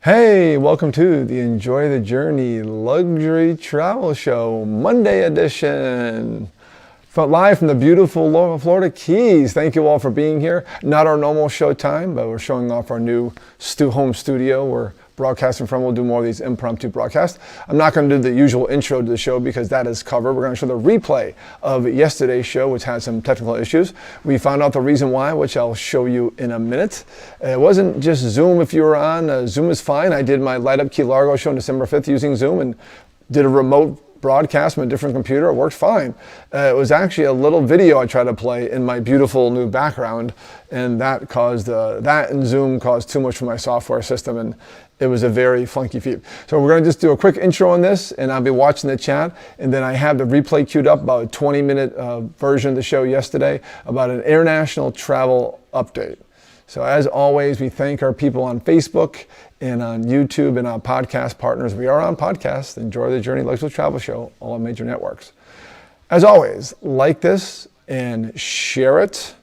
Hey, welcome to the Enjoy the Journey Luxury Travel Show, Monday edition. Live from the beautiful Florida Keys. Thank you all for being here. Not our normal show time, but we're showing off our new home studio we're broadcasting from. We'll do more of these impromptu broadcasts. I'm not going to do the usual intro to the show because that is covered. We're going to show the replay of yesterday's show, which had some technical issues. We found out the reason why, which I'll show you in a minute. It wasn't just Zoom if you were on. Zoom is fine. I did my Light Up Key Largo show on December 5th using Zoom and did a remote broadcast from a different computer. It worked fine. It was actually a little video I tried to play in my beautiful new background, and that caused that and Zoom caused too much for my software system, and it was a very funky feed. So we're going to just do a quick intro on this, and I'll be watching the chat, and then I have the replay queued up, about a 20-minute version of the show yesterday about an international travel update. So as always, we thank our people on Facebook and on YouTube and our podcast partners. We are on podcast, Enjoy the Journey Luxury Travel Show, all on major networks. As always, like this and share it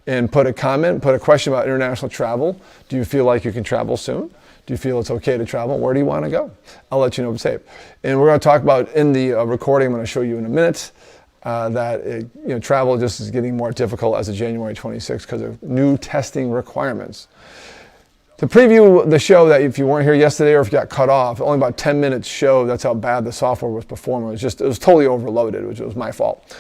and put a comment, put a question about international travel. Do you feel like you can travel soon? Do you feel it's okay to travel? Where do you want to go? I'll let you know if it's safe. And we're going to talk about in the recording, I'm going to show you in a minute, that travel just is getting more difficult as of January 26th because of new testing requirements. To preview the show, that if you weren't here yesterday or if you got cut off, only about 10 minutes show, that's how bad the software was performing. It was totally overloaded, which was my fault.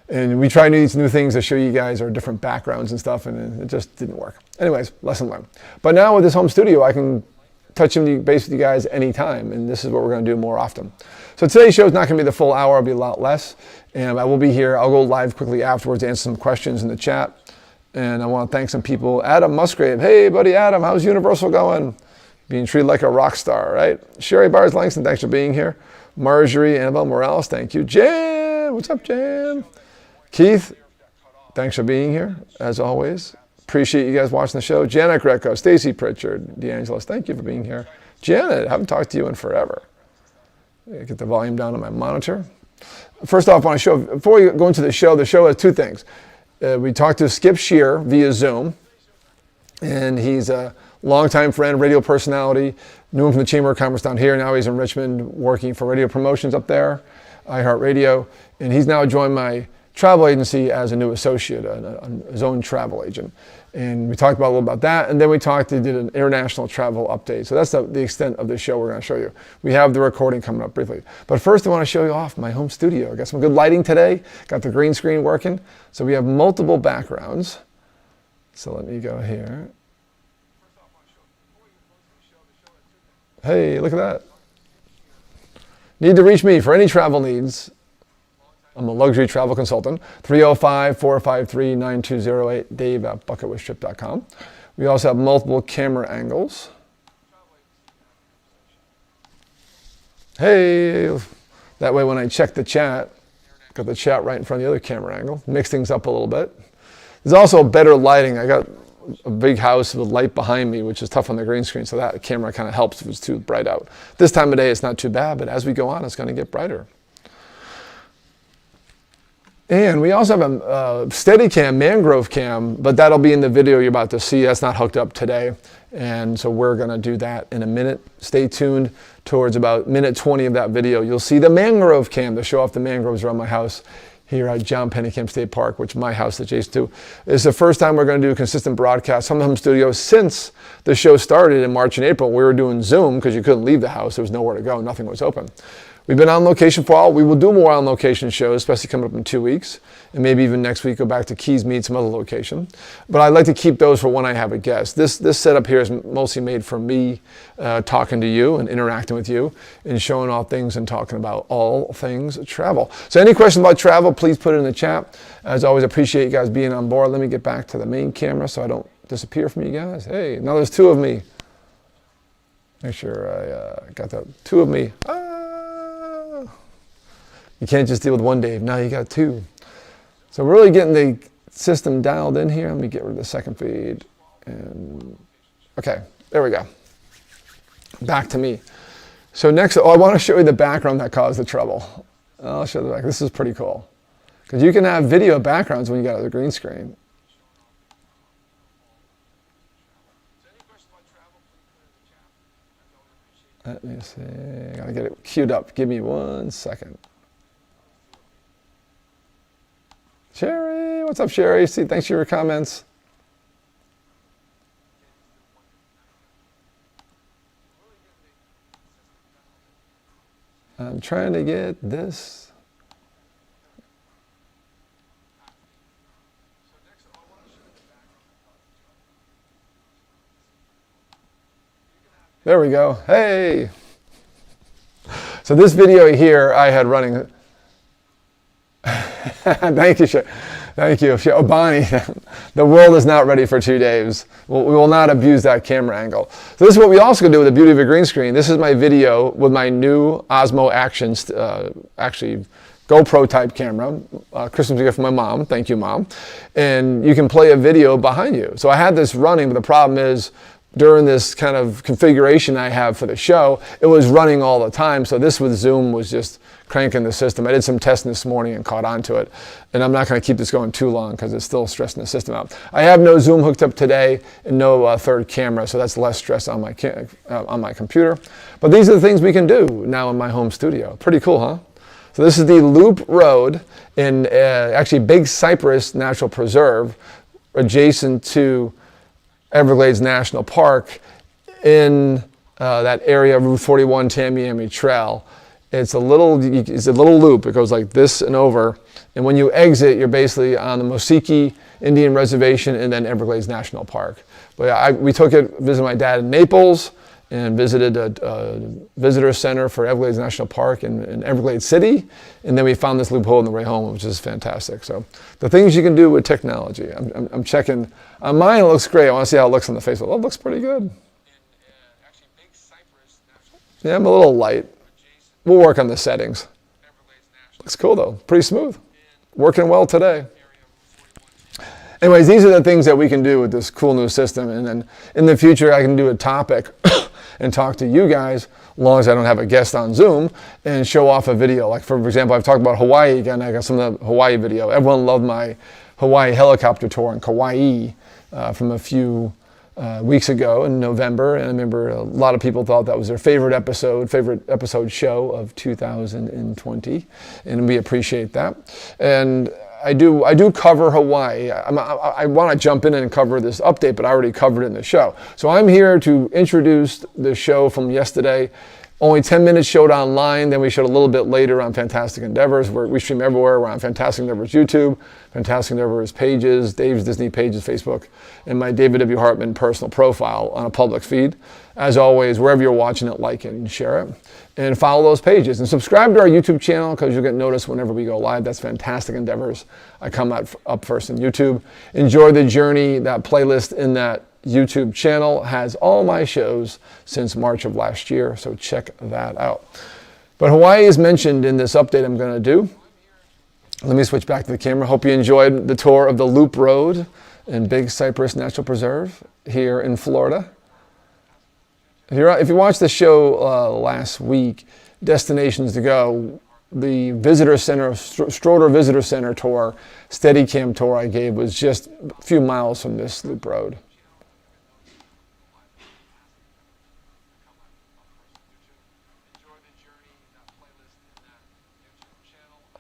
And we tried these new things to show you guys our different backgrounds and stuff, and it just didn't work. Anyways, lesson learned. But now with this home studio, I can touch base with you guys anytime, and this is what we're going to do more often. So today's show is not going to be the full hour, it'll be a lot less, and I will be here. I'll go live quickly afterwards to answer some questions in the chat, and I want to thank some people. Adam Musgrave, hey buddy Adam, how's Universal going? Being treated like a rock star, right? Sherry Bars Langston, thanks for being here. Marjorie Annabelle Morales, thank you. Jan, what's up Jan? Keith, thanks for being here, as always. Appreciate you guys watching the show. Janet Greco, Stacy Pritchard, DeAngelis, thank you for being here. Janet, haven't talked to you in forever. Get the volume down on my monitor. First off, on a show, before we go into the show has two things. We talked to Skip Shear via Zoom, and he's a longtime friend, radio personality, knew him from the Chamber of Commerce down here. Now he's in Richmond working for radio promotions up there, iHeartRadio, and he's now joined my travel agency as a new associate, his own travel agent. And we talked about a little about that, and then we did an international travel update. So that's the extent of the show we're going to show you. We have the recording coming up briefly. But first I want to show you off my home studio. I got some good lighting today, got the green screen working. So we have multiple backgrounds. So let me go here. Hey, look at that. Need to reach me for any travel needs. I'm a luxury travel consultant, 305-453-9208, dave@bucketwishtrip.com. We also have multiple camera angles. Hey, that way when I check the chat, got the chat right in front of the other camera angle, mix things up a little bit. There's also better lighting. I got a big house with light behind me, which is tough on the green screen, so that camera kind of helps if it's too bright out. This time of day, it's not too bad, but as we go on, it's going to get brighter. And we also have a Steadicam, Mangrove Cam, but that'll be in the video you're about to see. That's not hooked up today. And so we're going to do that in a minute. Stay tuned towards about minute 20 of that video. You'll see the Mangrove Cam to show off the mangroves around my house here at John Pennicamp State Park, which my house is adjacent to. It's the first time we're going to do a consistent broadcast from the home studio since the show started in March and April. We were doing Zoom because you couldn't leave the house. There was nowhere to go. Nothing was open. We've been on location for a while. We will do more on location shows, especially coming up in 2 weeks. And maybe even next week, go back to Keys Meet, some other location. But I like to keep those for when I have a guest. This setup here is mostly made for me talking to you and interacting with you and showing off things and talking about all things travel. So any questions about travel, please put it in the chat. As always, appreciate you guys being on board. Let me get back to the main camera so I don't disappear from you guys. Hey, now there's two of me. Make sure I got the two of me. You can't just deal with one Dave, now you got two. So we're really getting the system dialed in here. Let me get rid of the second feed. And okay, there we go. Back to me. So next, I want to show you the background that caused the trouble. I'll show the back. This is pretty cool. Because you can have video backgrounds when you got the green screen. Let me see. I gotta get it queued up. Give me 1 second. Sherry, what's up, Sherry? See, thanks for your comments. I'm trying to get this. There we go. Hey. So this video here I had running. Thank you, thank you. Oh, Bonnie, the world is not ready for 2 days. We will not abuse that camera angle. So this is what we also can do with the beauty of a green screen. This is my video with my new Osmo Action, actually GoPro type camera. Christmas gift from my mom. Thank you, Mom. And you can play a video behind you. So I had this running, but the problem is, during this kind of configuration I have for the show, it was running all the time. So this with Zoom was just cranking the system. I did some testing this morning and caught on to it. And I'm not going to keep this going too long because it's still stressing the system out. I have no Zoom hooked up today and no third camera, so that's less stress on my computer. But these are the things we can do now in my home studio. Pretty cool, huh? So this is the Loop Road in actually Big Cypress Natural Preserve, adjacent to Everglades National Park in that area of Route 41 Tamiami Trail. It's a little loop. It goes like this and over. And when you exit, you're basically on the Mosiki Indian Reservation and then Everglades National Park. But we took it, visited my dad in Naples, and visited a visitor center for Everglades National Park in Everglades City. And then we found this loophole on the way home, which is fantastic. So the things you can do with technology. I'm checking. On mine, it looks great. I want to see how it looks on the Facebook. Oh, it looks pretty good. Yeah, I'm a little light. We'll work on the settings. Looks cool, though. Pretty smooth. Working well today. Anyways, these are the things that we can do with this cool new system. And then in the future, I can do a topic and talk to you guys, as long as I don't have a guest on Zoom, and show off a video. Like, for example, I've talked about Hawaii again. I got some of the Hawaii video. Everyone loved my Hawaii helicopter tour in Kauai from a few weeks ago in November. And I remember a lot of people thought that was their favorite episode show of 2020. And we appreciate that. And I do cover Hawaii. I want to jump in and cover this update, but I already covered it in the show. So I'm here to introduce the show from yesterday. Only 10 minutes showed online, then we showed a little bit later on Fantastic Endeavors. We stream everywhere. We're on Fantastic Endeavors YouTube, Fantastic Endeavors pages, Dave's Disney pages, Facebook, and my David W. Hartman personal profile on a public feed. As always, wherever you're watching it, like it and share it. And follow those pages. And subscribe to our YouTube channel because you'll get noticed whenever we go live. That's Fantastic Endeavors. I come up first on YouTube. Enjoy the Journey. That playlist in that YouTube channel has all my shows since March of last year, so check that out. But Hawaii is mentioned in this update I'm going to do. Let me switch back to the camera. Hope you enjoyed the tour of the Loop Road in Big Cypress Natural Preserve here in Florida. If you watched the show last week, Destinations to Go, the visitor center, Stroder Visitor Center tour, Steadicam tour I gave was just a few miles from this Loop Road.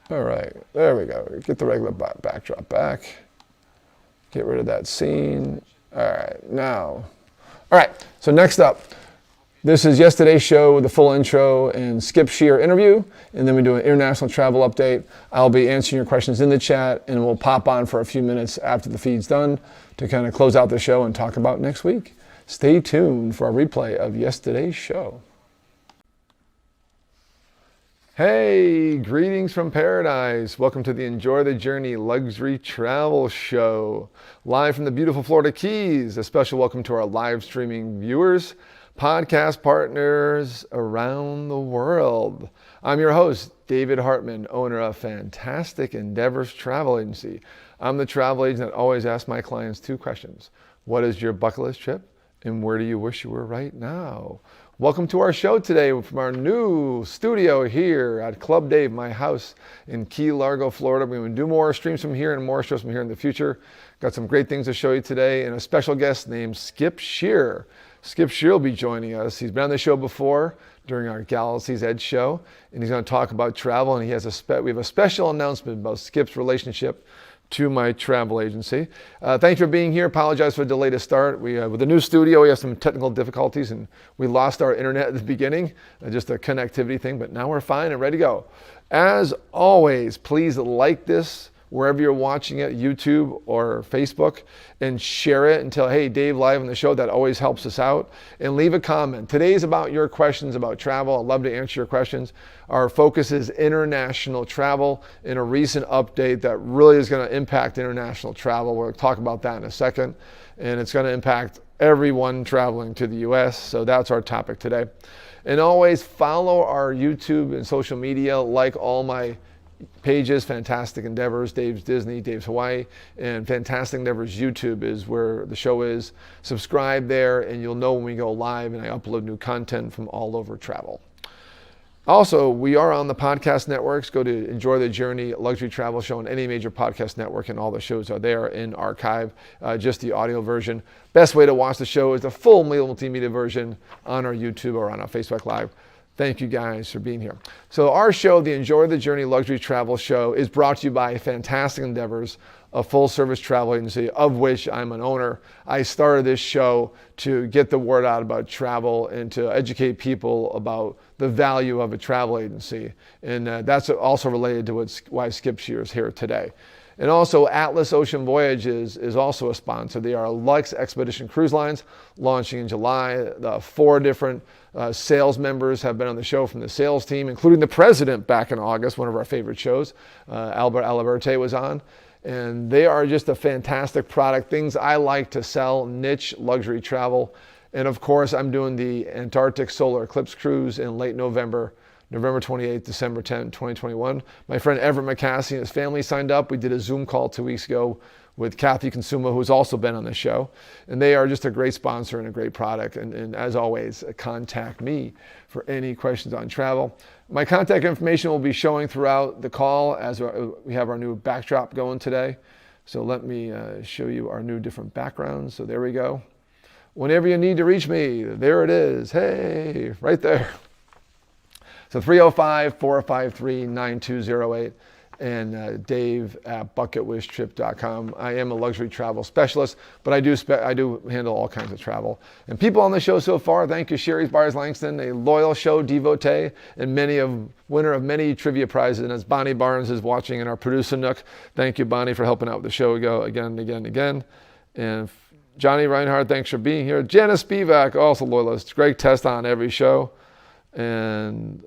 All right, there we go. Get the regular backdrop back. Get rid of that scene. All right, now. All right, so next up, this is yesterday's show with the full intro and Skip Shear interview, and then we do an international travel update. I'll be answering your questions in the chat, and we'll pop on for a few minutes after the feed's done to kind of close out the show and talk about next week. Stay tuned for a replay of yesterday's show. Hey, greetings from paradise. Welcome to the Enjoy the Journey Luxury Travel Show. Live from the beautiful Florida Keys. A special welcome to our live streaming viewers, podcast partners around the world. I'm your host, David Hartman, owner of Fantastic Endeavors Travel Agency. I'm the travel agent that always asks my clients two questions. What is your bucket list trip? And where do you wish you were right now? Welcome to our show today from our new studio here at Club Dave, my house in Key Largo, Florida. We're going to do more streams from here and more shows from here in the future. Got some great things to show you today and a special guest named Skip Shear. Skip Shear will be joining us. He's been on the show before during our Galaxy's Edge show, and he's going to talk about travel. And he has we have a special announcement about Skip's relationship to my travel agency. Thanks for being here. Apologize for the delay to start. With the new studio, we have some technical difficulties, and we lost our internet at the beginning, just a connectivity thing, but now we're fine and ready to go. As always, please like this wherever you're watching it, YouTube or Facebook, and share it and tell, hey, Dave live on the show. That always helps us out. And leave a comment. Today's about your questions about travel. I'd love to answer your questions. Our focus is international travel in a recent update that really is going to impact international travel. We'll talk about that in a second. And it's going to impact everyone traveling to the U.S. So that's our topic today. And always follow our YouTube and social media, like all my pages, Fantastic Endeavors, Dave's Disney, Dave's Hawaii, and Fantastic Endeavors YouTube is where the show is. Subscribe there and you'll know when we go live and I upload new content from all over travel. Also, we are on the podcast networks. Go to Enjoy the Journey Luxury Travel Show on any major podcast network, and all the shows are there in archive, just the audio version. Best way to watch the show is the full multimedia version on our YouTube or on our Facebook Live. Thank you guys for being here. So our show, the Enjoy the Journey Luxury Travel Show, is brought to you by Fantastic Endeavors, a full-service travel agency of which I'm an owner. I started this show to get the word out about travel and to educate people about the value of a travel agency. And that's also related to why Skip Shear is here today. And also, Atlas Ocean Voyages is also a sponsor. They are Lux Expedition Cruise Lines, launching in July. 4 different sales members have been on the show from the sales team, including the president back in August, one of our favorite shows. Albert Aliberte was on. And they are just a fantastic product, things I like to sell, niche luxury travel. And of course, I'm doing the Antarctic Solar Eclipse Cruise in late November, November 28th, December 10th, 2021. My friend Everett McCassie and his family signed up. We did a Zoom call 2 weeks ago with Kathy Consuma, who's also been on the show. And they are just a great sponsor and a great product. And as always, contact me for any questions on travel. My contact information will be showing throughout the call as we have our new backdrop going today. So let me show you our new different backgrounds. So there we go. Whenever you need to reach me, there it is. Hey, right there. So 305-453-9208 and Dave at bucketwishtrip.com. I am a luxury travel specialist, but I do handle all kinds of travel. And people on the show so far, thank you, Sherry's Bars Langston, a loyal show devotee and winner of many trivia prizes. And as Bonnie Barnes is watching in our producer nook, thank you, Bonnie, for helping out with the show again and again and again. And Johnny Reinhardt, thanks for being here. Janice Spivak, also loyalist. Greg Test on every show. And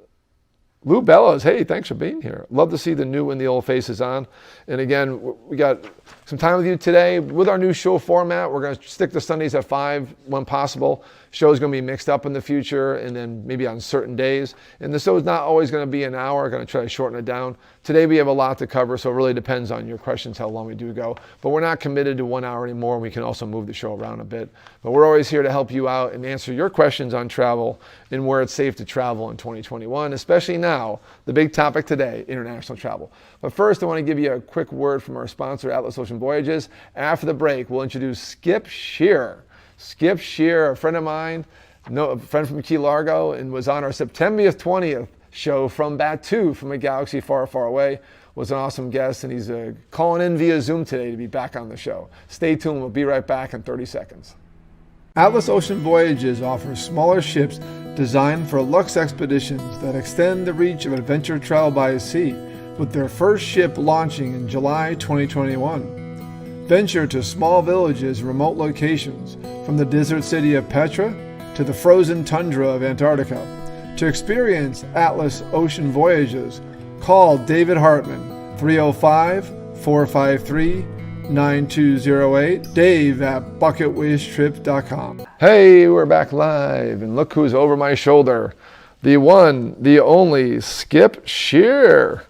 Lou Bellows, hey, thanks for being here. Love to see the new and the old faces on. And again, we got some time with you today. With our new show format, we're going to stick to Sundays at 5 when possible. Show's going to be mixed up in the future and then maybe on certain days. And the show's not always going to be an hour. We're going to try to shorten it down. Today we have a lot to cover, so it really depends on your questions how long we do go. But we're not committed to 1 hour anymore. We can also move the show around a bit. But we're always here to help you out and answer your questions on travel and where it's safe to travel in 2021, especially now, the big topic today, international travel. But first, I want to give you a quick word from our sponsor, Atlas Ocean Voyages. After the break, we'll introduce Skip Shear. Skip Shear, a friend of mine, a friend from Key Largo, and was on our September 20th show from Batu, from a galaxy far, far away. Was an awesome guest, and he's calling in via Zoom today to be back on the show. Stay tuned. We'll be right back in 30 seconds. Atlas Ocean Voyages offers smaller ships designed for luxe expeditions that extend the reach of adventure travel by sea, with their first ship launching in July 2021. Venture to small villages and remote locations, from the desert city of Petra to the frozen tundra of Antarctica. To experience Atlas Ocean Voyages, call David Hartman, 305-453-9208, Dave at bucketwishtrip.com. Hey, we're back live, and look who's over my shoulder. The one, the only, Skip Shear.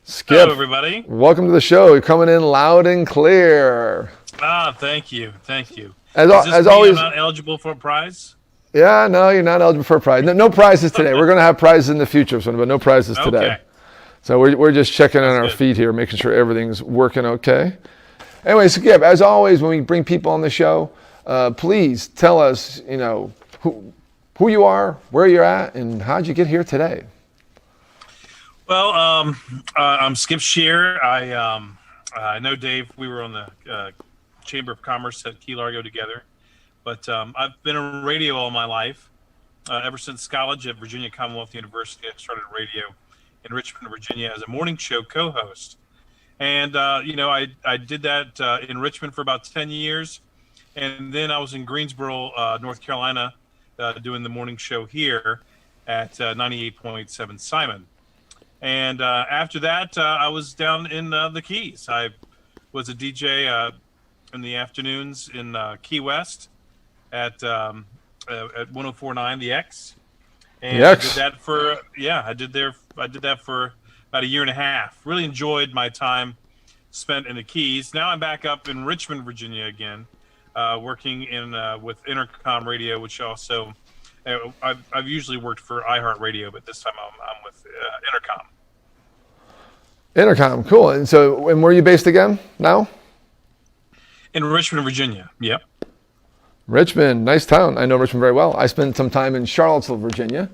Skip, hello, everybody. Welcome to the show. You're coming in loud and clear. Thank you. As always, I'm not eligible for a prize? Yeah, no, you're not eligible for a prize. No prizes today. We're going to have prizes in the future, but no prizes today. Okay. So we're just checking on our feet here, making sure everything's working okay. Anyway, Skip, as always, when we bring people on the show, please tell us, who you are, where you're at, and how'd you get here today? Well, I'm Skip Shear. I know Dave. We were on the Chamber of Commerce at Key Largo together. But I've been in radio all my life. Ever since college at Virginia Commonwealth University, I started radio in Richmond, Virginia as a morning show co-host. And, I did that in Richmond for about 10 years. And then I was in Greensboro, North Carolina, doing the morning show here at 98.7 Simon. And after that, I was down in the Keys. I was a DJ in the afternoons in Key West at 104.9 The X. And I did that for I did that for about a year and a half. Really enjoyed my time spent in the Keys. Now I'm back up in Richmond, Virginia again, working in with Intercom Radio, which also I've usually worked for iHeartRadio, but this time I'm with Intercom. Intercom, cool. And where are you based again now? In Richmond, Virginia. Yep. Richmond, nice town. I know Richmond very well. I spent some time in Charlottesville, Virginia,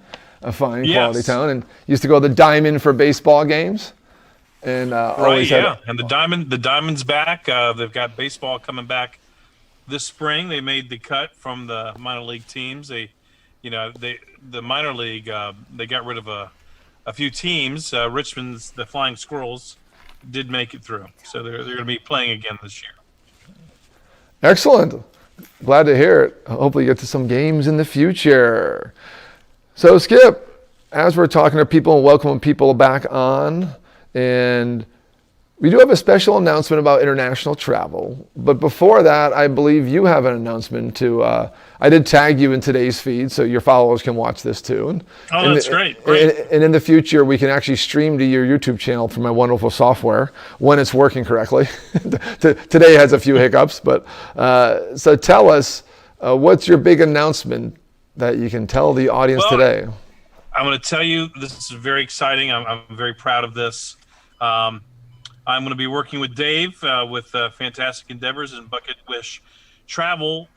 a fine quality town, and used to go to the Diamond for baseball games. And and the Diamond's back. They've got baseball coming back this spring. They made the cut from the minor league teams. The minor league they got rid of a few teams. Richmond's the Flying Squirrels did make it through, so they're going to be playing again this year. Excellent. Glad to hear it. Hopefully you get to some games in the future. So Skip, as we're talking to people and welcoming people back on, and we do have a special announcement about international travel. But before that, I believe you have an announcement to, I did tag you in today's feed so your followers can watch this too. That's great. And in the future, we can actually stream to your YouTube channel through my wonderful software when it's working correctly. Today has a few hiccups, but so tell us, what's your big announcement that you can tell the audience today? I'm going to tell you, this is very exciting. I'm very proud of this. I'm going to be working with Dave with Fantastic Endeavors and Bucket Wish Travel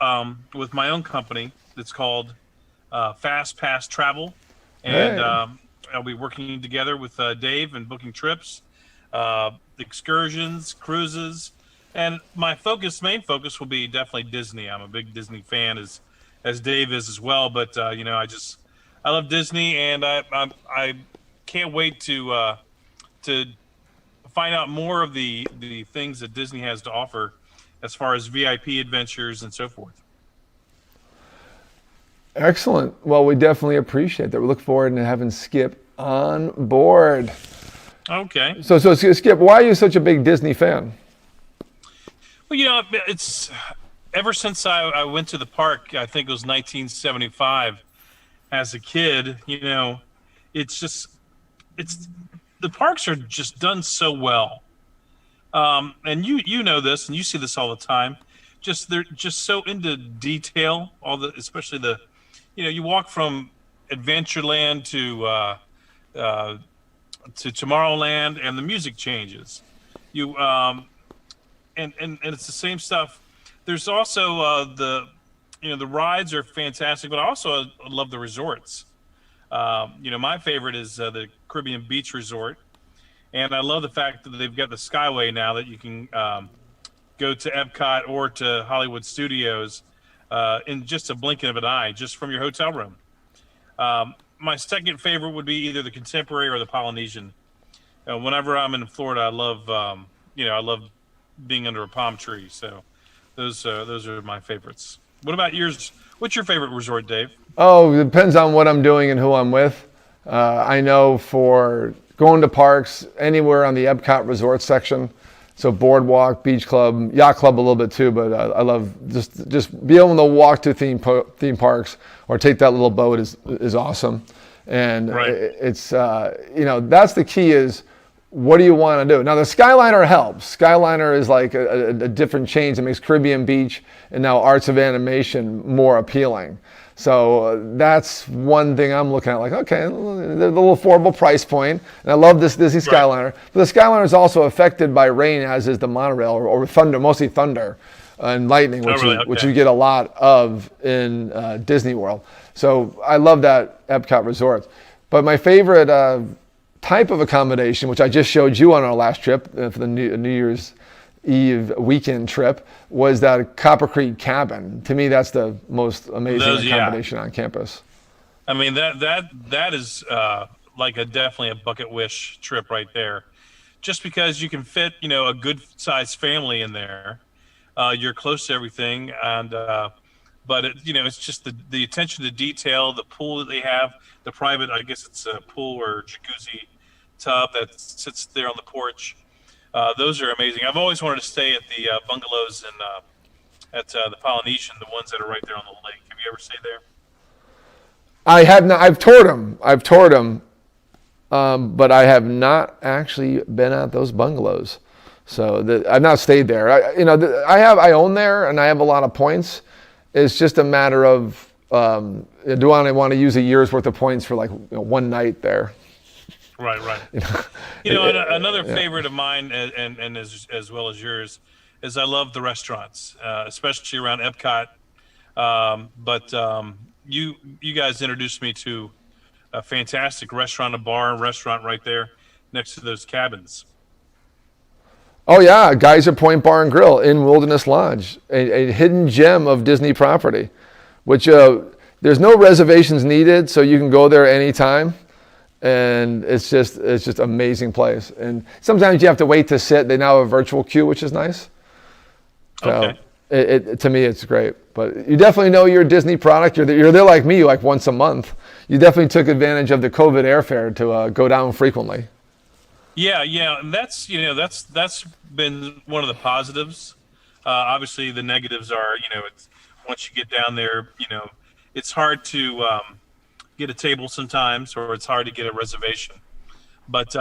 with my own company that's called Fast Pass Travel. And I'll be working together with Dave and booking trips, excursions, cruises. And my main focus will be definitely Disney. I'm a big Disney fan, as Dave is as well. But, I love Disney, and I can't wait to find out more of the things that Disney has to offer as far as VIP adventures and so forth. Excellent. Well, we definitely appreciate that. We look forward to having Skip on board. Okay. So Skip, why are you such a big Disney fan? Well, it's ever since I went to the park, I think it was 1975, as a kid, it's the parks are just done so well. And you know this, and you see this all the time. They're just so into detail. Especially you walk from Adventureland to Tomorrowland, and the music changes. And it's the same stuff. There's also the rides are fantastic, but I also love the resorts. My favorite is the Caribbean Beach Resort. And I love the fact that they've got the Skyway now that you can go to Epcot or to Hollywood Studios in just a blink of an eye, just from your hotel room. My second favorite would be either the Contemporary or the Polynesian. Whenever I'm in Florida, I love being under a palm tree. So those are my favorites. What about yours? What's your favorite resort, Dave? Oh, it depends on what I'm doing and who I'm with. I know for going to parks, anywhere on the Epcot resort section, so Boardwalk, Beach Club, Yacht Club a little bit too, but I love just be able to walk to theme parks or take that little boat is awesome. And it's, that's the key is, what do you want to do? Now the Skyliner helps. Skyliner is like a different change that makes Caribbean Beach and now Arts of Animation more appealing. So that's one thing I'm looking at, like, okay, the little affordable price point. And I love this Disney Skyliner. But the Skyliner is also affected by rain, as is the monorail or thunder, mostly thunder. and lightning, which, really? which Okay. you get a lot of in Disney World. So I love that Epcot Resort. But my favorite type of accommodation, which I just showed you on our last trip for the New Year's Eve weekend trip, was that Copper Creek cabin. To me, that's the most amazing accommodation on campus. I mean, that is like definitely a bucket wish trip right there. Just because you can fit, a good sized family in there. You're close to everything, and but it's just the attention to detail, the pool that they have, the private, I guess it's a pool or jacuzzi tub that sits there on the porch. Those are amazing. I've always wanted to stay at the bungalows at the Polynesian, the ones that are right there on the lake. Have you ever stayed there? I have not. I've toured them, but I have not actually been at those bungalows. So I've not stayed there. I own there, and I have a lot of points. It's just a matter of do I want to use a year's worth of points for like one night there? Right. Another favorite of mine, and as well as yours, is I love the restaurants, especially around Epcot. But you guys introduced me to a fantastic restaurant, a bar and restaurant right there next to those cabins. Oh yeah, Geyser Point Bar and Grill in Wilderness Lodge, a hidden gem of Disney property, which there's no reservations needed, so you can go there anytime, and it's just amazing place. And sometimes you have to wait to sit. They now have a virtual queue, which is nice. So Okay. To me, it's great. But you definitely know you're a Disney product. You're there like me, like once a month. You definitely took advantage of the COVID airfare to go down frequently. Yeah, and that's been one of the positives. Obviously, the negatives are it's once you get down there, it's hard to get a table sometimes, or it's hard to get a reservation. But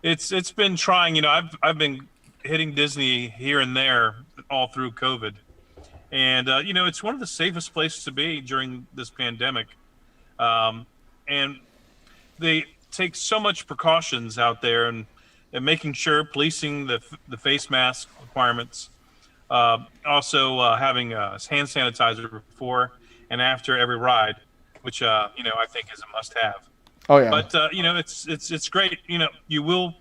it's been trying. I've been hitting Disney here and there all through COVID, and it's one of the safest places to be during this pandemic, and they take so much precautions out there and making sure policing the face mask requirements, also having hand sanitizer before and after every ride, which I think is a must-have. Oh yeah. But it's great. You will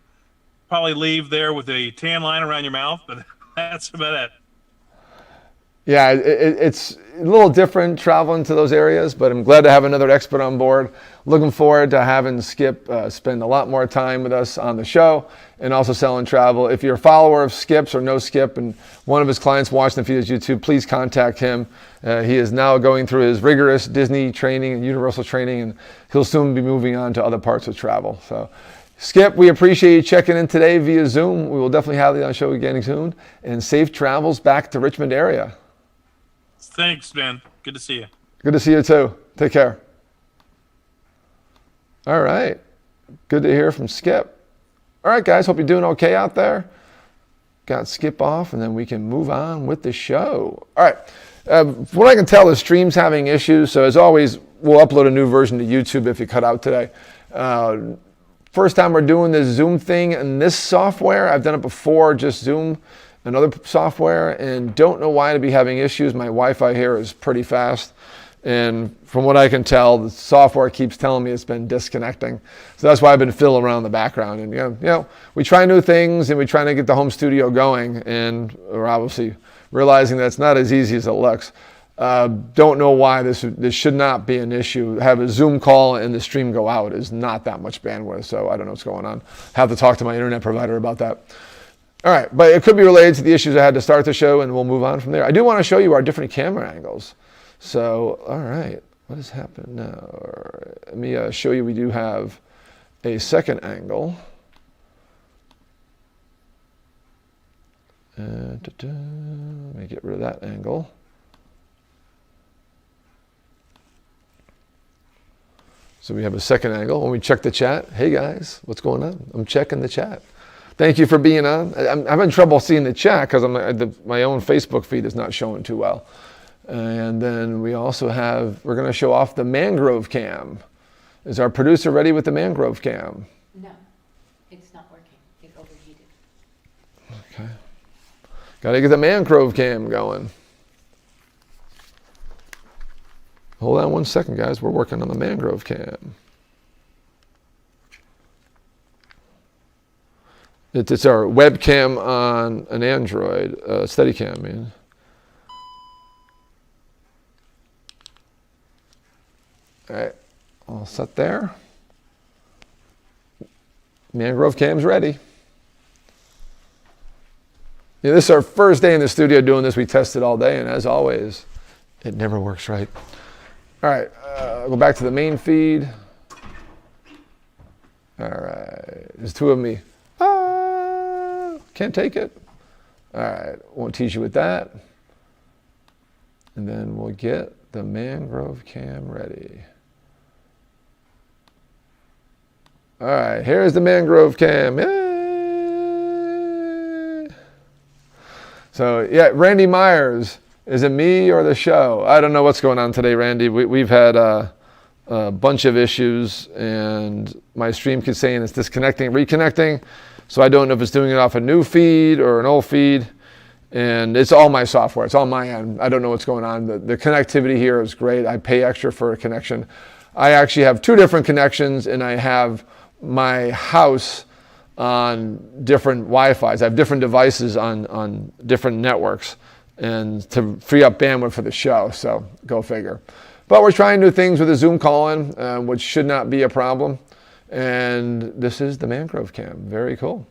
probably leave there with a tan line around your mouth, but that's about it. Yeah, it's a little different traveling to those areas, but I'm glad to have another expert on board. Looking forward to having Skip spend a lot more time with us on the show and also selling travel. If you're a follower of Skip's or know Skip and one of his clients watching the videos YouTube, please contact him. He is now going through his rigorous Disney training and Universal training, and he'll soon be moving on to other parts of travel. So, Skip, we appreciate you checking in today via Zoom. We will definitely have you on the show again soon. And safe travels back to Richmond area. Thanks, man. Good to see you. Good to see you too. Take care. All right. Good to hear from Skip. All right, guys. Hope you're doing okay out there. Got Skip off, and then we can move on with the show. All right. From what I can tell, the stream's having issues. So as always, we'll upload a new version to YouTube if you cut out today. First time we're doing this Zoom thing in this software. I've done it before, just Zoom, another software, and don't know why to be having issues. My Wi-Fi here is pretty fast. And from what I can tell, the software keeps telling me it's been disconnecting. So that's why I've been fiddling around in the background. And we try new things and we try to get the home studio going, and we're obviously realizing that it's not as easy as it looks. Don't know why this should not be an issue. Have a Zoom call and the stream go out is not that much bandwidth, so I don't know what's going on. Have to talk to my internet provider about that. All right, but it could be related to the issues I had to start the show, and we'll move on from there. I do want to show you our different camera angles. So, all right, what has happened now? Let me show you we do have a second angle. Let me get rid of that angle. So we have a second angle. When we check the chat, hey guys, what's going on? I'm checking the chat. Thank you for being on. I'm having trouble seeing the chat because my own Facebook feed is not showing too well. And then we also we're going to show off the mangrove cam. Is our producer ready with the mangrove cam? No, it's not working. It overheated. Okay. Got to get the mangrove cam going. Hold on one second, guys. We're working on the mangrove cam. It's our webcam on an Android, Steadicam, I mean. All right, all set there. Mangrove cam's ready. Yeah, this is our first day in the studio doing this. We tested all day, and as always, it never works right. All right, go back to the main feed. All right, there's two of me. Can't take it. All right, won't tease you with that. And then we'll get the mangrove cam ready. All right, here's the mangrove cam. Yay! So yeah, Randy Myers, is it me or the show? I don't know what's going on today, Randy. We've had a bunch of issues, and my stream keeps saying it's disconnecting, reconnecting. So I don't know if it's doing it off a new feed or an old feed. And it's all my software. It's all my end. I don't know what's going on. The connectivity here is great. I pay extra for a connection. I actually have two different connections, and I have my house on different Wi-Fis. I have different devices on different networks, and to free up bandwidth for the show. So go figure. But we're trying new things with the Zoom call-in, which should not be a problem. And this is the mangrove cam. Very cool.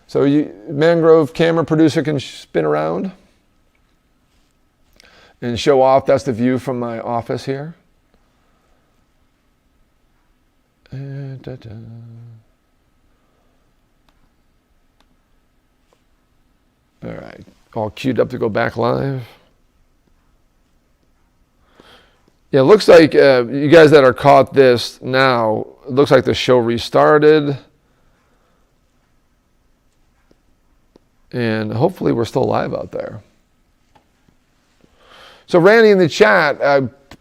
So mangrove camera producer can spin around and show off. That's the view from my office here. All right, all queued up to go back live. Yeah, it looks like you guys that are caught this now, it looks like the show restarted. And hopefully we're still live out there. So Randy in the chat,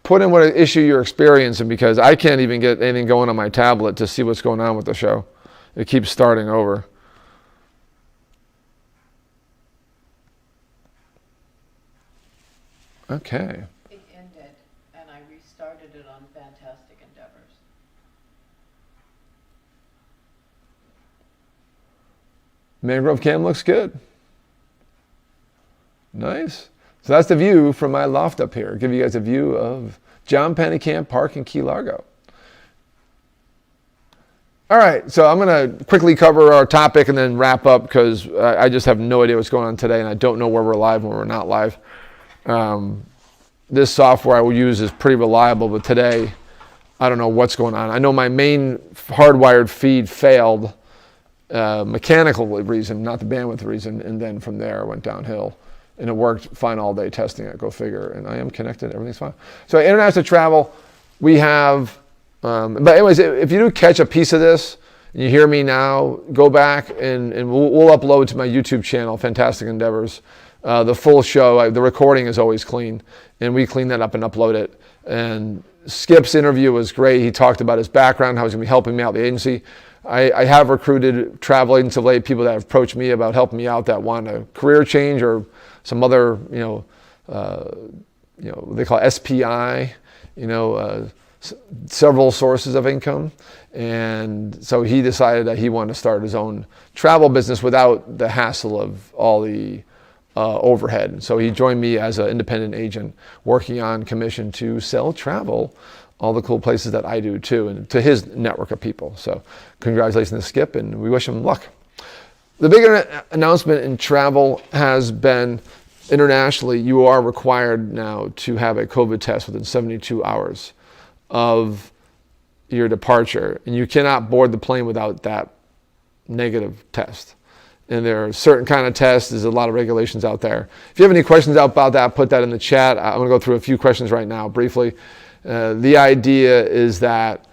put in what issue you're experiencing, because I can't even get anything going on my tablet to see what's going on with the show. It keeps starting over. Okay. It ended, and I restarted it on Fantastic Endeavors. Mangrove cam looks good. Nice. So that's the view from my loft up here. I'll give you guys a view of John Pennekamp Park in Key Largo. All right, so I'm going to quickly cover our topic and then wrap up, because I just have no idea what's going on today, and I don't know where we're live and where we're not live. This software I will use is pretty reliable, but today I don't know what's going on. I know my main hardwired feed failed, mechanical reason, not the bandwidth reason, and then from there I went downhill. And it worked fine all day testing it, go figure. And I am connected, everything's fine. So international travel, we have, but anyways, if you do catch a piece of this, and you hear me now, go back and we'll upload to my YouTube channel, Fantastic Endeavors. The full show, the recording is always clean, and we clean that up and upload it. And Skip's interview was great. He talked about his background, how he's gonna be helping me out with the agency. I have recruited travel agents of late, people that have approached me about helping me out that want a career change or some other, they call it SPI, several sources of income. And so he decided that he wanted to start his own travel business without the hassle of all the overhead. So he joined me as an independent agent working on commission to sell travel, all the cool places that I do too, and to his network of people. So congratulations to Skip, and we wish him luck. The big announcement in travel has been internationally, you are required now to have a COVID test within 72 hours of your departure. And you cannot board the plane without that negative test. And there are certain kind of tests, there's a lot of regulations out there. If you have any questions about that, put that in the chat. I'm gonna go through a few questions right now briefly. The idea is that,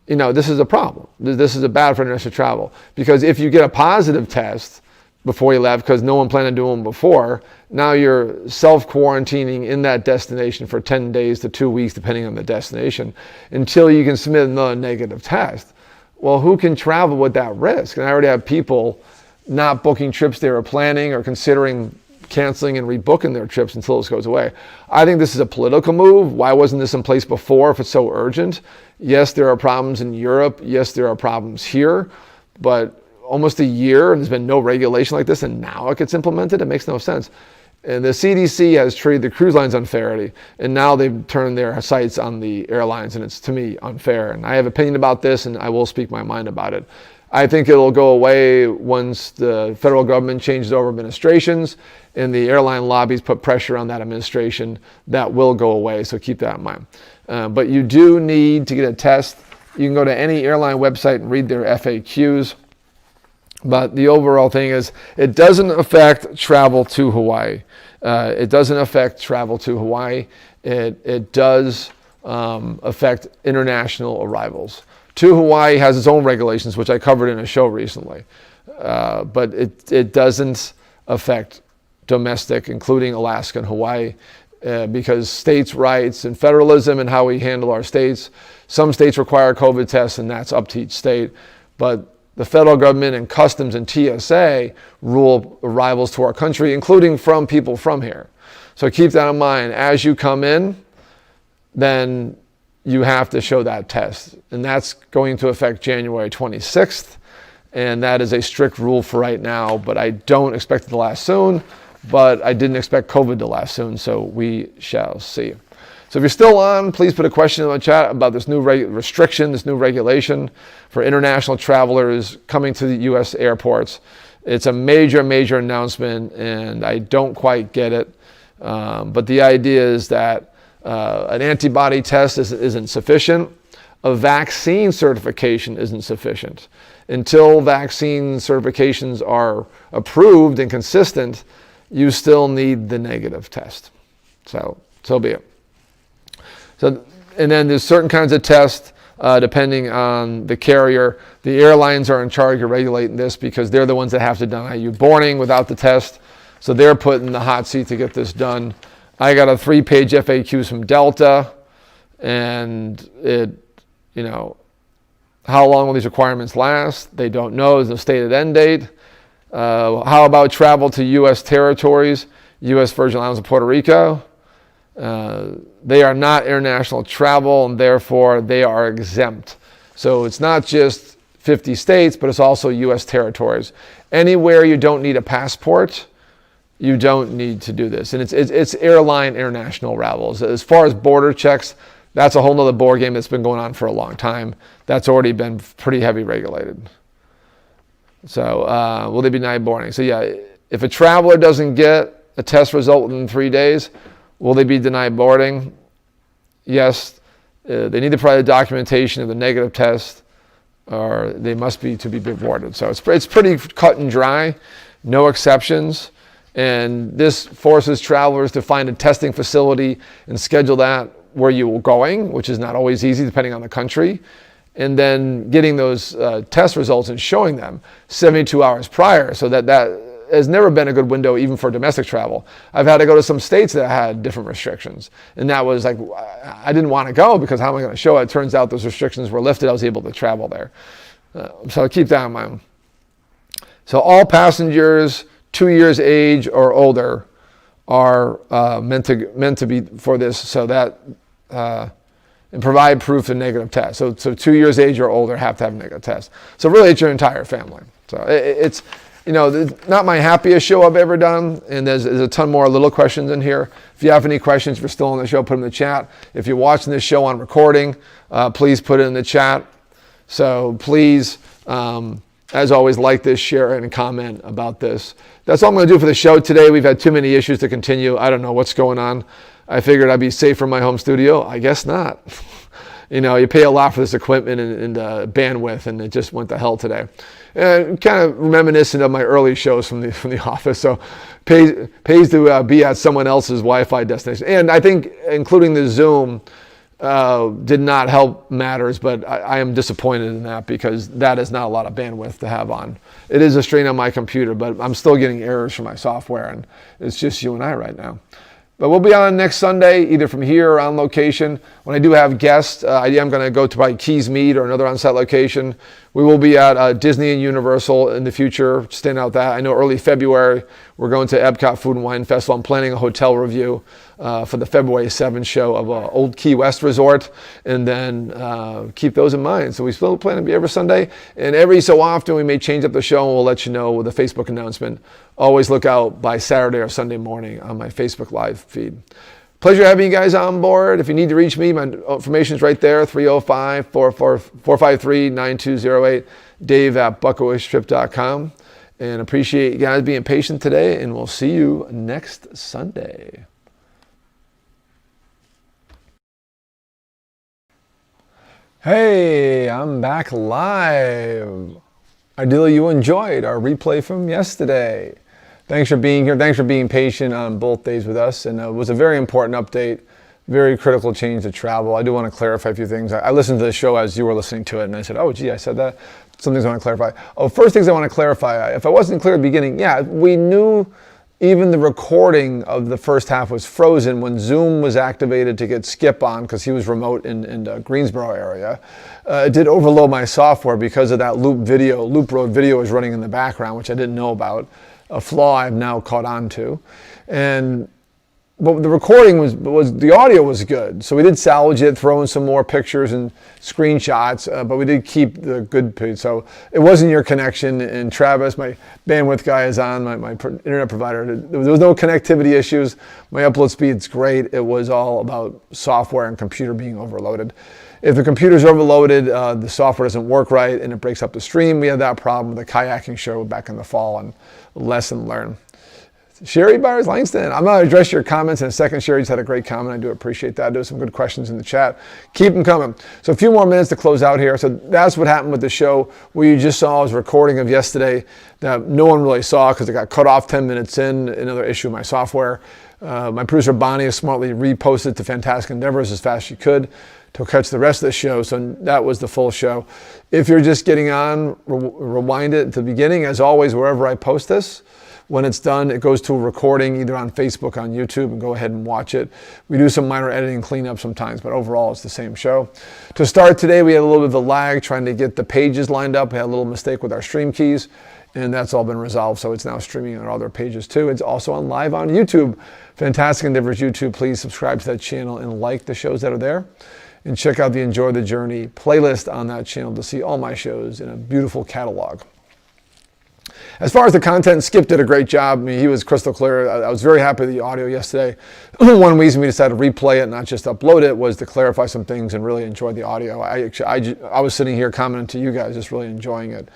this is a problem. This is a bad for international travel. Because if you get a positive test before you left, because no one planned on doing them before, now you're self-quarantining in that destination for 10 days to 2 weeks, depending on the destination, until you can submit another negative test. Well, who can travel with that risk? And I already have people not booking trips they were planning or considering canceling and rebooking their trips until this goes away. I think this is a political move. Why wasn't this in place before if it's so urgent? Yes, there are problems in Europe. Yes, there are problems here. But almost a year and there's been no regulation like this, and now it gets implemented? It makes no sense. And the CDC has treated the cruise lines unfairly, and now they've turned their sights on the airlines, and it's, to me, unfair. And I have an opinion about this, and I will speak my mind about it. I think it'll go away once the federal government changes over administrations and the airline lobbies put pressure on that administration. That will go away, so keep that in mind. But you do need to get a test. You can go to any airline website and read their FAQs. But the overall thing is, it doesn't affect travel to Hawaii. It doesn't affect travel to Hawaii. It does affect international arrivals. To Hawaii has its own regulations, which I covered in a show recently. But it doesn't affect domestic, including Alaska and Hawaii, because states' rights and federalism and how we handle our states. Some states require COVID tests, and that's up to each state. But the federal government and customs and TSA rule arrivals to our country, including from people from here. So keep that in mind. As you come in, then you have to show that test. And that's going to affect January 26th. And that is a strict rule for right now, but I don't expect it to last soon, but I didn't expect COVID to last soon, so we shall see. So if you're still on, please put a question in the chat about this new restriction, this new regulation for international travelers coming to the U.S. airports. It's a major, major announcement, and I don't quite get it. But the idea is that an antibody test isn't sufficient. A vaccine certification isn't sufficient. Until vaccine certifications are approved and consistent, you still need the negative test. So be it. So, and then there's certain kinds of tests depending on the carrier. The airlines are in charge of regulating this because they're the ones that have to deny you boarding without the test. So they're put in the hot seat to get this done. I got a 3-page FAQs from Delta, and how long will these requirements last? They don't know. There's no stated end date. How about travel to U.S. territories, U.S. Virgin Islands and Puerto Rico? They are not international travel, and therefore they are exempt. So it's not just 50 states, but it's also U.S. territories. Anywhere you don't need a passport, you don't need to do this. And it's airline international travels. As far as border checks, that's a whole nother board game that's been going on for a long time. That's already been pretty heavy regulated. So will they be denied boarding? So yeah, if a traveler doesn't get a test result within 3 days, will they be denied boarding? Yes. They need to provide the documentation of the negative test, or they must be to be boarded. So it's pretty cut and dry, no exceptions. And this forces travelers to find a testing facility and schedule that where you're going, which is not always easy depending on the country. And then getting those test results and showing them 72 hours prior, so that has never been a good window even for domestic travel. I've had to go to some states that had different restrictions. And that was like, I didn't want to go because how am I going to show it? It turns out those restrictions were lifted. I was able to travel there. So keep that in mind. So all passengers 2 years age or older are meant to be for this, so that and provide proof of negative test. So 2 years age or older have to have a negative test. So really, it's your entire family. So it's not my happiest show I've ever done, and there's a ton more little questions in here. If you have any questions, if you're still on the show, put them in the chat. If you're watching this show on recording, please put it in the chat. So please, as always, like this, share, and comment about this. That's all I'm going to do for the show today. We've had too many issues to continue. I don't know what's going on. I figured I'd be safe from my home studio. I guess not. You pay a lot for this equipment and bandwidth, and it just went to hell today. And kind of reminiscent of my early shows from the office. So pays to be at someone else's Wi-Fi destination. And I think including the Zoom did not help matters, but I am disappointed in that because that is not a lot of bandwidth to have on. It is a strain on my computer, but I'm still getting errors from my software, and it's just you and I right now. But we'll be on next Sunday, either from here or on location. When I do have guests, I am going to go to probably Keys Mead or another on-site location We will be at Disney and Universal in the future, staying out that. I know early February, we're going to Epcot Food and Wine Festival. I'm planning a hotel review for the February 7th show of Old Key West Resort, and then keep those in mind. So we still plan to be every Sunday, and every so often we may change up the show, and we'll let you know with a Facebook announcement. Always look out by Saturday or Sunday morning on my Facebook Live feed. Pleasure having you guys on board. If you need to reach me, my information is right there, 305-453-9208, dave@buckowishtrip.com. And appreciate you guys being patient today, and we'll see you next Sunday. Hey, I'm back live. Ideally, you enjoyed our replay from yesterday. Thanks for being here. Thanks for being patient on both days with us. And it was a very important update, very critical change to travel. I do want to clarify a few things. I listened to the show as you were listening to it, and I said, oh, gee, I said that. Some things I want to clarify. First things I want to clarify. If I wasn't clear at the beginning, yeah, we knew even the recording of the first half was frozen when Zoom was activated to get Skip on, because he was remote in the Greensboro area. It did overload my software because of that loop road video was running in the background, which I didn't know about. A flaw I've now caught on to. But the recording was the audio was good. So we did salvage it, throw in some more pictures and screenshots, but we did keep the good piece. So it wasn't your connection. And Travis, my bandwidth guy, is on, my internet provider. There was no connectivity issues. My upload speed's great. It was all about software and computer being overloaded. If the computer's overloaded, the software doesn't work right and it breaks up the stream. We had that problem with the kayaking show back in the fall, and lesson learned. Sherry Byers Langston, I'm going to address your comments in a second. Sherry just had a great comment. I do appreciate that. There's some good questions in the chat. Keep them coming. So a few more minutes to close out here. So that's what happened with the show. What you just saw was a recording of yesterday that no one really saw because it got cut off 10 minutes in, another issue of my software. My producer Bonnie has smartly reposted to Fantastic Endeavors as fast as she could to catch the rest of the show. So that was the full show. If you're just getting on, rewind it to the beginning. As always, wherever I post this, when it's done, it goes to a recording either on Facebook, on YouTube, and go ahead and watch it. We do some minor editing and cleanup sometimes, but overall it's the same show. To start today, we had a little bit of a lag trying to get the pages lined up. We had a little mistake with our stream keys, and that's all been resolved, so it's now streaming on other pages too. It's also on live on YouTube. Fantastic Endeavors YouTube. Please subscribe to that channel and like the shows that are there. And check out the Enjoy the Journey playlist on that channel to see all my shows in a beautiful catalog. As far as the content, Skip did a great job. I mean, he was crystal clear. I was very happy with the audio yesterday. One reason we decided to replay it, not just upload it, was to clarify some things and really enjoy the audio. I was sitting here commenting to you guys, just really enjoying it.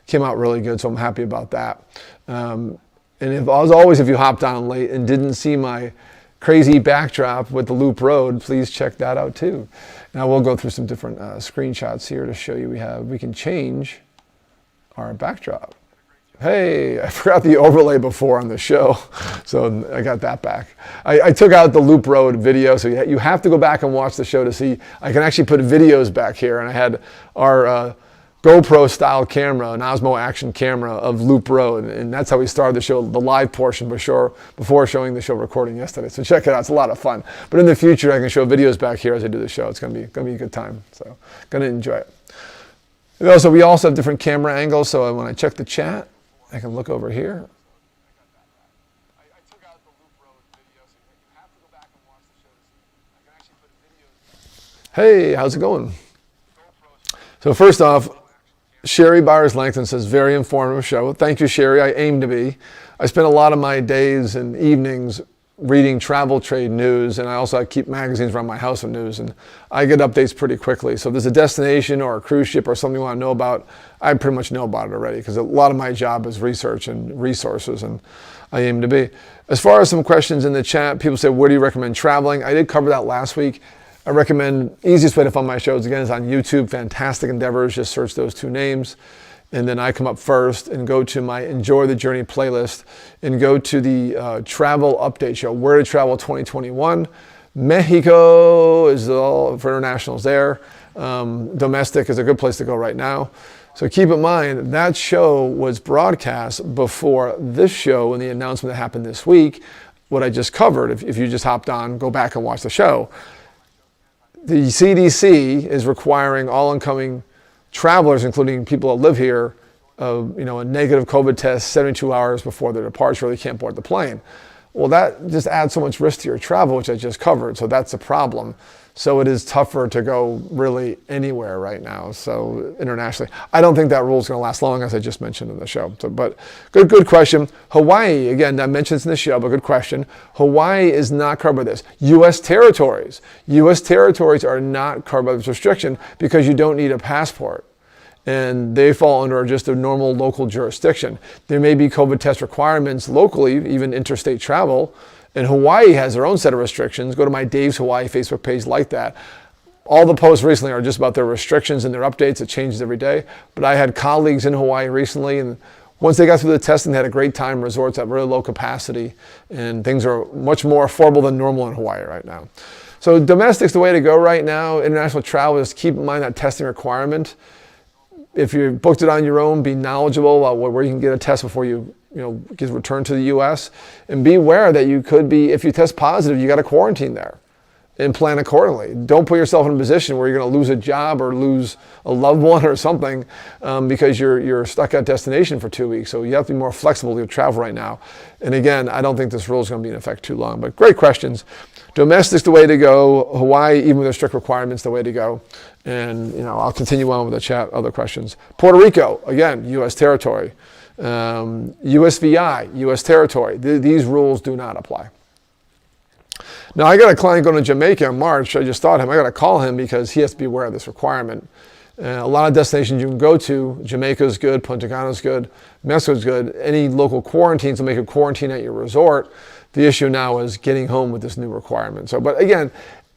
Came out really good, so I'm happy about that. And as always, if you hopped on late and didn't see my crazy backdrop with the loop road, please check that out too. Now we'll go through some different screenshots here to show you we can change our backdrop. Hey, I forgot the overlay before on the show, so I got that back. I took out the loop road video, so you have to go back and watch the show to see. I can actually put videos back here, and I had our GoPro style camera, an Osmo action camera of loop road, and that's how we started the show, the live portion before showing the show recording yesterday. So check it out, it's a lot of fun. But in the future, I can show videos back here as I do the show. It's gonna be a good time, so gonna enjoy it. We also have different camera angles, so when I check the chat, I can look over here. I took out the loop road video, so you have to go back and watch the show to see. I can actually put videos. Hey, how's it going? So first off, Sherry Byers Langton says, very informative show. Thank you, Sherry. I aim to be. I spend a lot of my days and evenings reading travel trade news, and I keep magazines around my house with news, and I get updates pretty quickly. So if there's a destination or a cruise ship or something you want to know about, I pretty much know about it already, because a lot of my job is research and resources, and I aim to be. As far as some questions in the chat, people say, where do you recommend traveling? I did cover that last week. I recommend, easiest way to find my shows, again, is on YouTube, Fantastic Endeavors. Just search those two names. And then I come up first and go to my Enjoy the Journey playlist and go to the travel update show, Where to Travel 2021. Mexico is all for internationals there. Domestic is a good place to go right now. So keep in mind, that show was broadcast before this show and the announcement that happened this week, what I just covered. If you just hopped on, go back and watch the show. The CDC is requiring all incoming travelers, including people that live here, a negative COVID test 72 hours before their departure, they can't board the plane. Well, that just adds so much risk to your travel, which I just covered. So that's a problem. So it is tougher to go really anywhere right now. So internationally, I don't think that rule is going to last long, as I just mentioned in the show. So, but good question. Hawaii, again, I mentioned this in the show, but good question. Hawaii is not covered by this. U.S. territories. U.S. territories are not covered by this restriction because you don't need a passport. And they fall under just a normal local jurisdiction. There may be COVID test requirements locally, even interstate travel. And Hawaii has their own set of restrictions. Go to my Dave's Hawaii Facebook page like that. All the posts recently are just about their restrictions and their updates. It changes every day. But I had colleagues in Hawaii recently, and once they got through the testing, they had a great time. Resorts at really low capacity, and things are much more affordable than normal in Hawaii right now. So domestic's the way to go right now. International travel, just keep in mind that testing requirement. If you booked it on your own, be knowledgeable about where you can get a test before you get returned to the U.S. And be aware that you could be, if you test positive, you got to quarantine there and plan accordingly. Don't put yourself in a position where you're going to lose a job or lose a loved one or something because you're stuck at destination for 2 weeks. So you have to be more flexible with your travel right now. And again, I don't think this rule is going to be in effect too long, but great questions. Domestic's the way to go. Hawaii, even with their strict requirements, the way to go. And I'll continue on with the chat, other questions. Puerto Rico, again, U.S. territory. USVI, U.S. territory. These rules do not apply. Now, I got a client going to Jamaica in March. I just thought him. I got to call him because he has to be aware of this requirement. A lot of destinations you can go to, Jamaica's good, Punta Cana's good, Mexico's good. Any local quarantines will make a quarantine at your resort. The issue now is getting home with this new requirement. So, but again,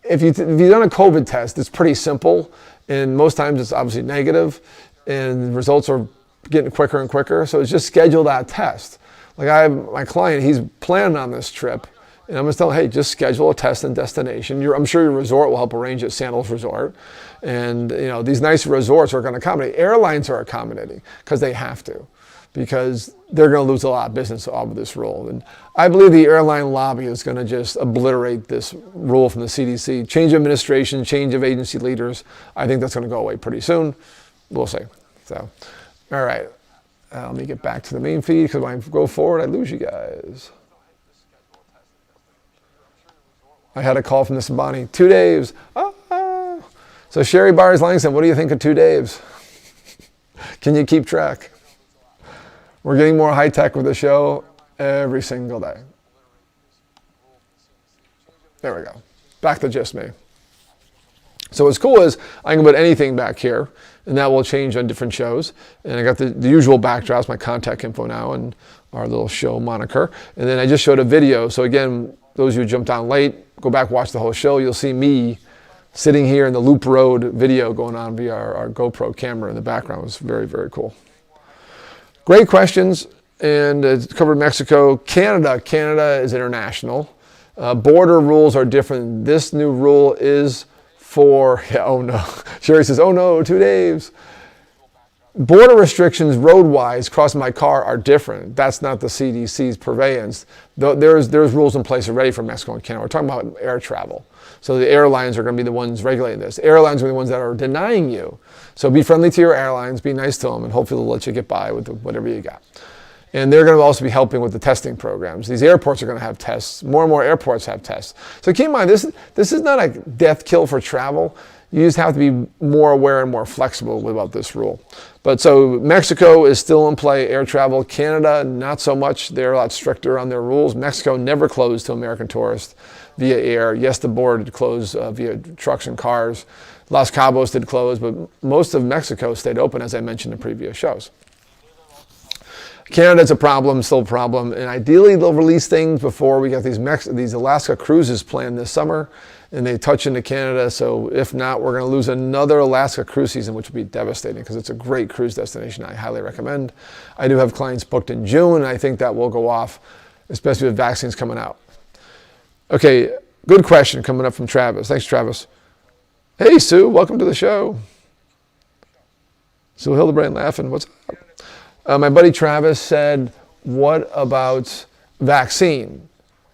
if you've done a COVID test, it's pretty simple. And most times it's obviously negative and results are getting quicker and quicker. So it's just schedule that test. Like I have my client, he's planning on this trip. And I'm going to tell him, hey, just schedule a test and destination. I'm sure your resort will help arrange it, Sandals Resort. And these nice resorts are going to accommodate. Airlines are accommodating because they have to, because they're going to lose a lot of business off of this rule. And I believe the airline lobby is going to just obliterate this rule from the CDC. Change of administration, change of agency leaders. I think that's going to go away pretty soon. We'll see. So, all right. Let me get back to the main feed because when I go forward, I lose you guys. I had a call from this Bonnie. 2 Daves. So Sherry Byers Langston, what do you think of 2 Daves? Can you keep track? We're getting more high tech with the show every single day. There we go. Back to just me. So what's cool is I can put anything back here, and that will change on different shows. And I got the usual backdrops, my contact info now, and our little show moniker. And then I just showed a video. So again, those of you who jumped on late, go back, watch the whole show. You'll see me sitting here in the Loop Road video going on via our GoPro camera in the background. It was very, very cool. Great questions. And it's covered Mexico. Canada is international. Border rules are different. This new rule is for, oh no. Sherry says, oh no, 2 Daves. Border restrictions road-wise crossing my car are different. That's not the CDC's purveyance. There's rules in place already for Mexico and Canada. We're talking about air travel. So the airlines are going to be the ones regulating this. Airlines are the ones that are denying you. So be friendly to your airlines, be nice to them, and hopefully they'll let you get by with whatever you got. And they're going to also be helping with the testing programs. These airports are going to have tests. More and more airports have tests. So keep in mind, this is not a death kill for travel. You just have to be more aware and more flexible about this rule. But so Mexico is still in play, air travel. Canada, not so much. They're a lot stricter on their rules. Mexico never closed to American tourists via air. Yes, the border did close via trucks and cars. Los Cabos did close, but most of Mexico stayed open, as I mentioned in previous shows. Canada's a problem, still a problem, and ideally they'll release things before we get these Alaska cruises planned this summer, and they touch into Canada. So if not, we're going to lose another Alaska cruise season, which would be devastating because it's a great cruise destination. I highly recommend. I do have clients booked in June, and I think that will go off, especially with vaccines coming out. Okay, good question coming up from Travis. Thanks, Travis. Hey, Sue, welcome to the show. Sue Hildebrand laughing. What's up? My buddy Travis said, what about vaccine?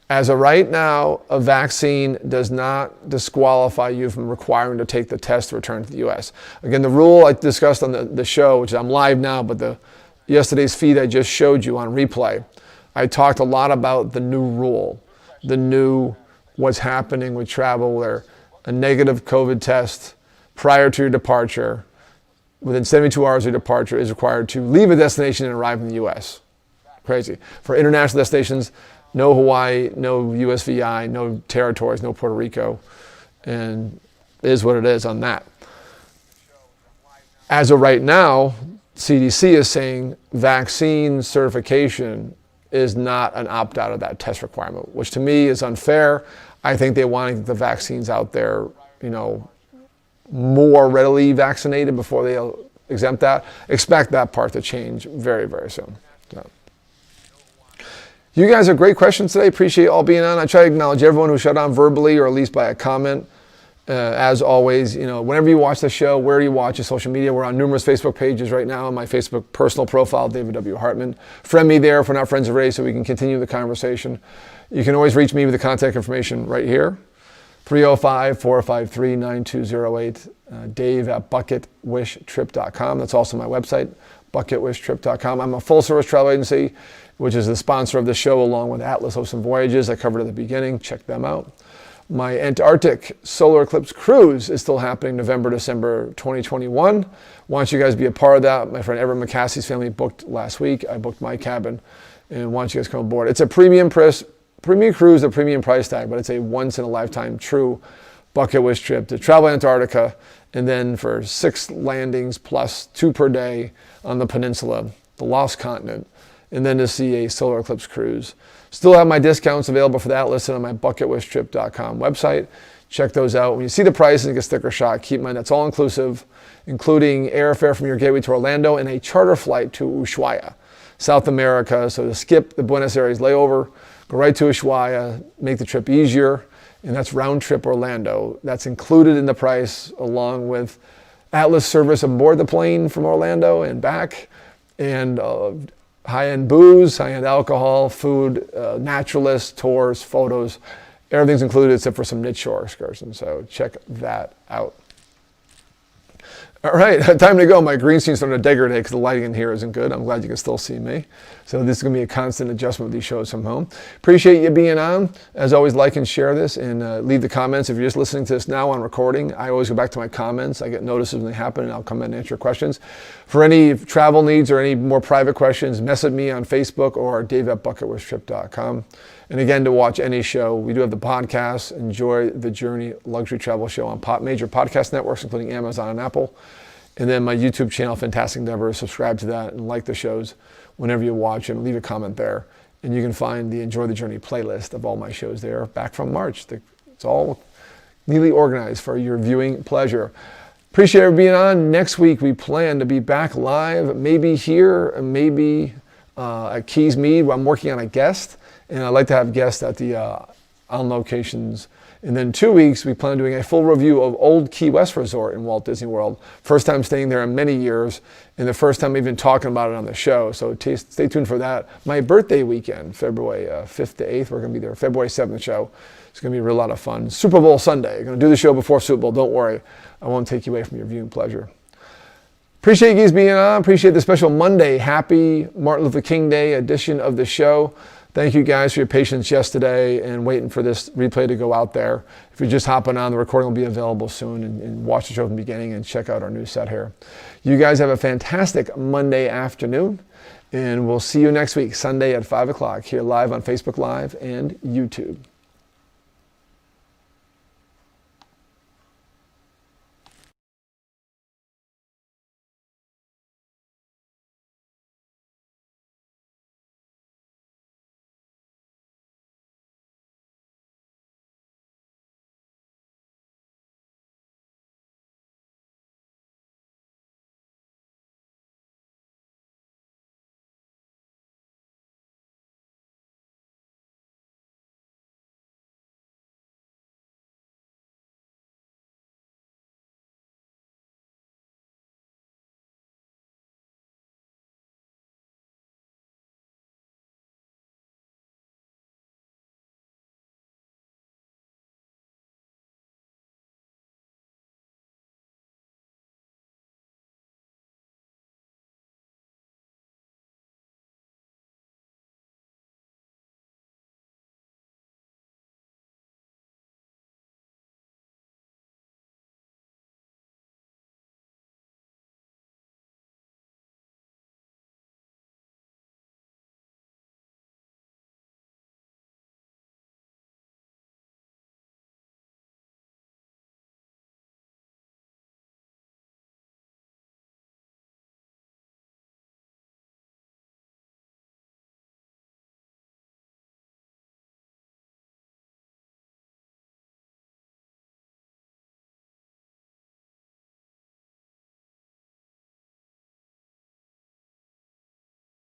As of right now, a vaccine does not disqualify you from requiring to take the test to return to the U.S. Again, the rule I discussed on the show, which I'm live now, but yesterday's feed I just showed you on replay, I talked a lot about the new rule, the new what's happening with travel where a negative COVID test prior to your departure, within 72 hours of your departure, is required to leave a destination and arrive in the U.S. Crazy. For international destinations, no Hawaii, no USVI, no territories, no Puerto Rico, and it is what it is on that. As of right now, CDC is saying vaccine certification is not an opt-out of that test requirement, which to me is unfair. I think they want to get the vaccines out there, more readily vaccinated before they exempt that. Expect that part to change very, very soon. So. You guys have great questions today. Appreciate you all being on. I try to acknowledge everyone who shut on verbally or at least by a comment. As always, whenever you watch the show, where you watch it, social media, we're on numerous Facebook pages right now. On my Facebook personal profile, David W. Hartman. Friend me there if we're not friends already so we can continue the conversation. You can always reach me with the contact information right here. 305-453-9208. Dave at bucketwishtrip.com. That's also my website, bucketwishtrip.com. I'm a full-service travel agency, which is the sponsor of the show along with Atlas Ocean Voyages. I covered at the beginning. Check them out. My Antarctic solar eclipse cruise is still happening November, December 2021. Want you guys to be a part of that. My friend Everett McCaskey's family booked last week. I booked my cabin and want you guys to come aboard. It's a premium cruise, a premium price tag, but it's a once-in-a-lifetime true bucket list trip to travel Antarctica and then for 6 landings plus 2 per day on the peninsula, the lost continent, and then to see a solar eclipse cruise. Still have my discounts available for that listed on my bucketwishtrip.com website. Check those out. When you see the prices and get sticker shock, keep in mind that's all inclusive, including airfare from your gateway to Orlando and a charter flight to Ushuaia, South America. So to skip the Buenos Aires layover, go right to Ushuaia, make the trip easier, and that's round trip Orlando. That's included in the price along with Atlas service aboard the plane from Orlando and back, and high-end booze, high-end alcohol, food, naturalists, tours, photos. Everything's included except for some niche shore excursions. So check that out. All right, time to go. My green screen's starting to degrade because the lighting in here isn't good. I'm glad you can still see me. So this is going to be a constant adjustment with these shows from home. Appreciate you being on. As always, like and share this and leave the comments. If you're just listening to this now on recording, I always go back to my comments. I get notices when they happen and I'll come in and answer your questions. For any travel needs or any more private questions, message me on Facebook or dave@bucketwishtrip.com. And again, to watch any show, we do have the podcast, Enjoy the Journey Luxury Travel Show on major podcast networks, including Amazon and Apple. And then my YouTube channel, Fantastic Endeavors. Subscribe to that and like the shows whenever you watch them. Leave a comment there. And you can find the Enjoy the Journey playlist of all my shows there back from March. It's all neatly organized for your viewing pleasure. Appreciate you being on. Next week, we plan to be back live, maybe here, maybe at Keys Mead, where I'm working on a guest. And I'd like to have guests at the on locations. And then 2 weeks, we plan on doing a full review of Old Key West Resort in Walt Disney World. First time staying there in many years, and the first time even talking about it on the show. So stay tuned for that. My birthday weekend, February 5th to 8th, we're going to be there. February 7th show. It's going to be a real lot of fun. Super Bowl Sunday. Going to do the show before Super Bowl. Don't worry. I won't take you away from your viewing pleasure. Appreciate you guys being on. Appreciate the special Monday, happy Martin Luther King Day edition of the show. Thank you guys for your patience yesterday and waiting for this replay to go out there. If you're just hopping on, the recording will be available soon and watch the show from the beginning and check out our new set here. You guys have a fantastic Monday afternoon and we'll see you next week, Sunday at 5 o'clock here live on Facebook Live and YouTube.